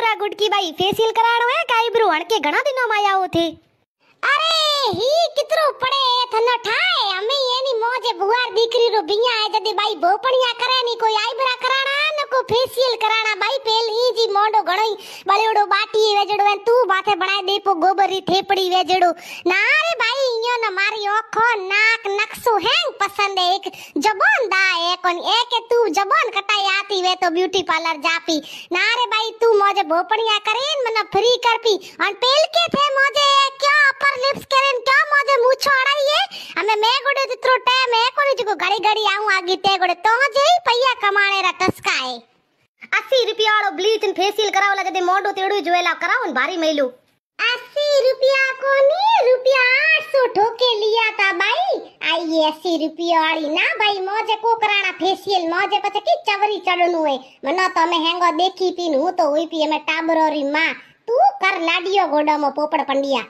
बोरा गुटकी भाई फेशियल कराणो है का आईब्रो हणके घणा दिनों में आया थे। अरे ही कितरो पड़े थनो ठाए अमे एनी मोजे बुआर दीकरी रो बिया है जदी बाई भोपणिया करे नी कोई आईब्रा कराणा न को फेशियल कराणा बाई पेली जी मोडो घणई बळेडो बाटी वेजड़ो तू माथे बनाए देपो गोबरी थेपड़ी वेजड़ो ना रे भाई इयो न मारी ओखो नाक नक्सो हैंग पसंद है एक जबान दा है कोन एक तू जबान कटाई आती वे तो ब्यूटी पार्लर जापी ना रे भाई तू मोजे भोपणिया करेन मने फ्री करपी अन पेल के थे मोजे क्या अपर लिप्स करेन क्या मोजे मूछो अड़ाई है हमें मैं गोडे जितरो टाइम है कोनी जको घड़ी घड़ी आऊं आगी ते गोडे तो जे पैया कमाणे रा टसका है 80 रुपया वालो ब्लीच एंड फेशियल कराव लगे ते मोडो तेड़ू जोएला करावन भारी मेलू 80 रुपया कोनी रुपया 800 ठोके लिया था भाई आई 80 रुपया वाली ना भाई मोजे को कराना फेशियल मोजे पछे की चवरी चढ़नु है मनो तो मैं हेंगो देखी पीन हूं तो हुई पी में टाबरोरी मां तू कर लाडियो गोडो मो पोपड़ पंडिया।